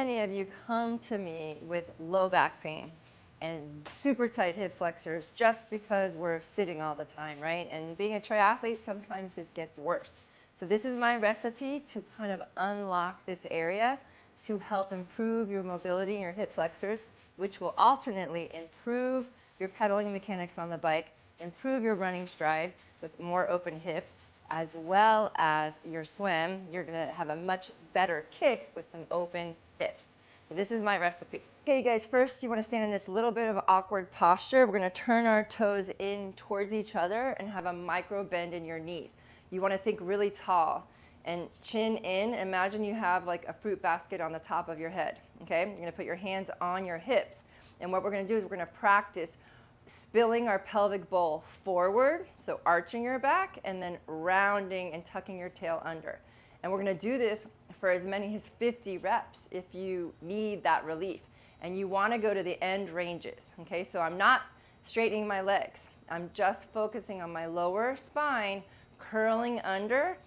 many of you come to me with low back pain and super tight hip flexors just because we're sitting all the time, right? And being a triathlete, sometimes it gets worse. So this is my recipe to kind of unlock this area to help improve your mobility in your hip flexors, which will alternately improve your pedaling mechanics on the bike, improve your running stride with more open hips, as well as your swim. You're going to have a much better kick with some open hips. So this is my recipe. Okay, guys, first you want to stand in this little bit of awkward posture. We're going to turn our toes in towards each other and have a micro bend in your knees. You want to think really tall and chin in. Imagine you have like a fruit basket on the top of your head. Okay, you're going to put your hands on your hips. And what we're going to do is we're going to practice spilling our pelvic bowl forward, so arching your back and then rounding and tucking your tail under. And we're going to do this for as many as 50 reps if you need that relief. And you want to go to the end ranges. Okay, so I'm not straightening my legs. I'm just focusing on my lower spine, curling under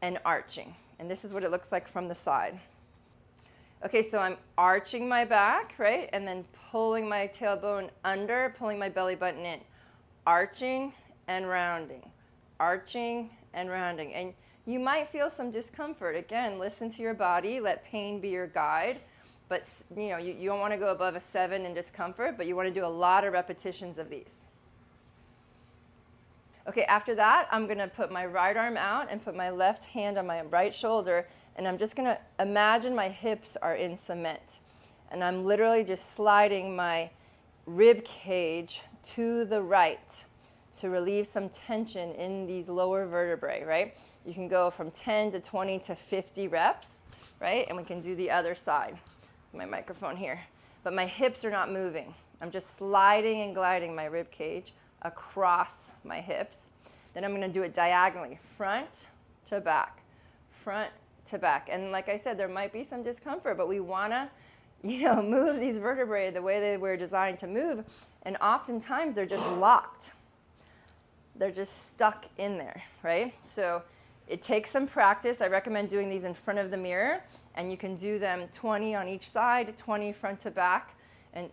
and arching. And this is what it looks like from the side. Okay, so I'm arching my back, right? And then pulling my tailbone under, pulling my belly button in. Arching and rounding. Arching and rounding. And you might feel some discomfort. Again, listen to your body. Let pain be your guide. But you know, you don't want to go above a 7 in discomfort, but you want to do a lot of repetitions of these. Okay, after that, I'm going to put my right arm out and put my left hand on my right shoulder, and I'm just going to imagine my hips are in cement. And I'm literally just sliding my rib cage to the right to relieve some tension in these lower vertebrae, right? You can go from 10 to 20 to 50 reps, right? And we can do the other side. My microphone here. But my hips are not moving. I'm just sliding and gliding my rib cage across my hips. Then I'm going to do it diagonally, front to back, front to back. And like I said, there might be some discomfort, but we want to, move these vertebrae the way they were designed to move. And oftentimes they're just locked. They're just stuck in there, right? So it takes some practice. I recommend doing these in front of the mirror, and you can do them 20 on each side, 20 front to back, and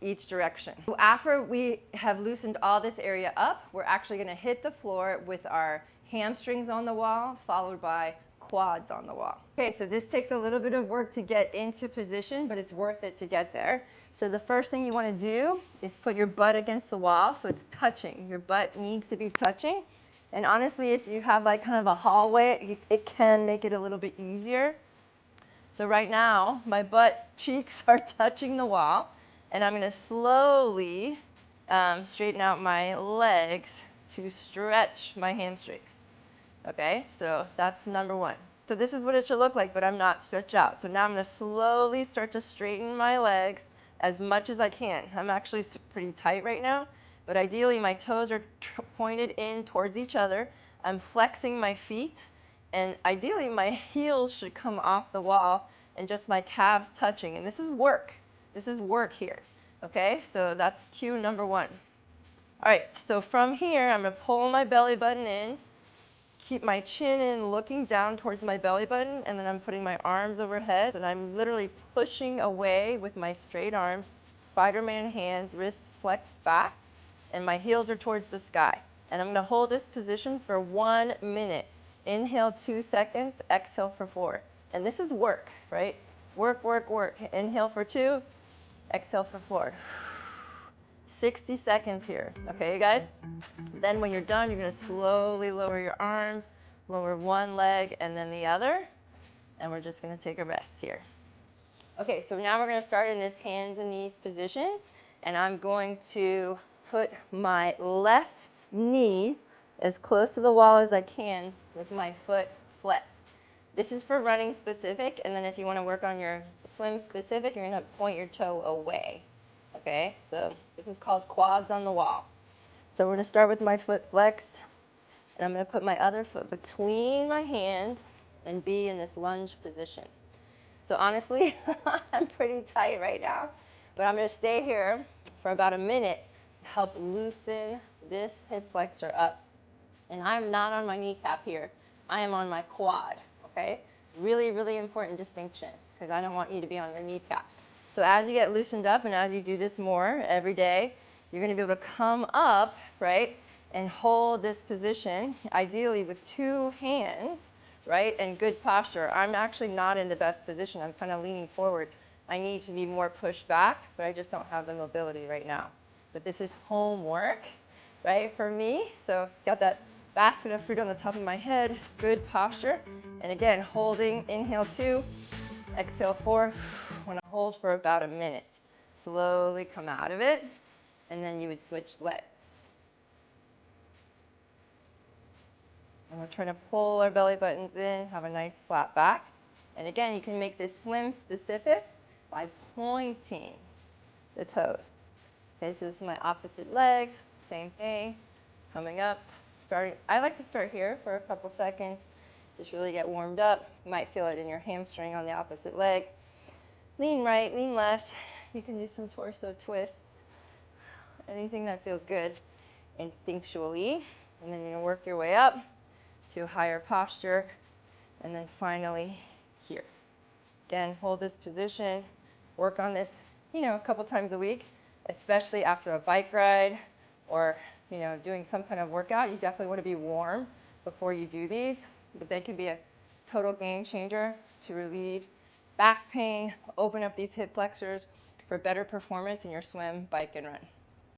each direction. So after we have loosened all this area up, we're actually going to hit the floor with our hamstrings on the wall, followed by quads on the wall. Okay, so this takes a little bit of work to get into position, but it's worth it to get there. So the first thing you want to do is put your butt against the wall, so it's touching. Your butt needs to be touching. And honestly, if you have like kind of a hallway, it can make it a little bit easier. So right now, my butt cheeks are touching the wall, and I'm going to slowly straighten out my legs to stretch my hamstrings. Okay, so that's number one. So this is what it should look like, but I'm not stretched out. So now I'm going to slowly start to straighten my legs as much as I can. I'm actually pretty tight right now, but ideally my toes are pointed in towards each other. I'm flexing my feet, and ideally my heels should come off the wall and just my calves touching. And this is work. This is work here. Okay, so that's cue number one. All right, so from here, I'm going to pull my belly button in, keep my chin in, looking down towards my belly button, and then I'm putting my arms overhead, and I'm literally pushing away with my straight arms, Spider-Man hands, wrists flexed back, and my heels are towards the sky. And I'm going to hold this position for 1 minute. Inhale 2 seconds, exhale for 4. And this is work, right? Work, work, work. Inhale for 2, exhale for 4. 60 seconds here, okay, guys? Then when you're done, you're going to slowly lower your arms, lower one leg and then the other, and we're just going to take a rest here. Okay, so now we're going to start in this hands and knees position, and I'm going to put my left knee as close to the wall as I can with my foot flexed. This is for running specific, and then if you want to work on your swim specific, you're going to point your toe away. Okay, so this is called quads on the wall. So we're going to start with my foot flexed, and I'm going to put my other foot between my hands and be in this lunge position. So honestly, I'm pretty tight right now, but I'm going to stay here for about a minute to help loosen this hip flexor up. And I'm not on my kneecap here. I am on my quad, okay? Really, really important distinction. because I don't want you to be on your kneecap. So as you get loosened up and as you do this more every day, you're going to be able to come up, right, and hold this position, ideally with 2 hands, right, and good posture. I'm actually not in the best position. I'm kind of leaning forward. I need to be more pushed back, but I just don't have the mobility right now. But this is homework, right, for me. So got that basket of fruit on the top of my head, good posture. And again, holding, inhale 2, exhale 4. I want to hold for about a minute. Slowly come out of it, and then you would switch legs. And we're trying to pull our belly buttons in, have a nice flat back. And again, you can make this swim specific by pointing the toes. Okay, so this is my opposite leg, same thing, coming up, starting. I like to start here for a couple seconds, just really get warmed up. You might feel it in your hamstring on the opposite leg. Lean right, lean left. You can do some torso twists, anything that feels good instinctually. And then you're gonna work your way up to a higher posture, and then finally here. Again, hold this position, work on this, a couple times a week, especially after a bike ride or, doing some kind of workout. You definitely want to be warm before you do these, but they can be a total game changer to relieve back pain, open up these hip flexors for better performance in your swim, bike, and run.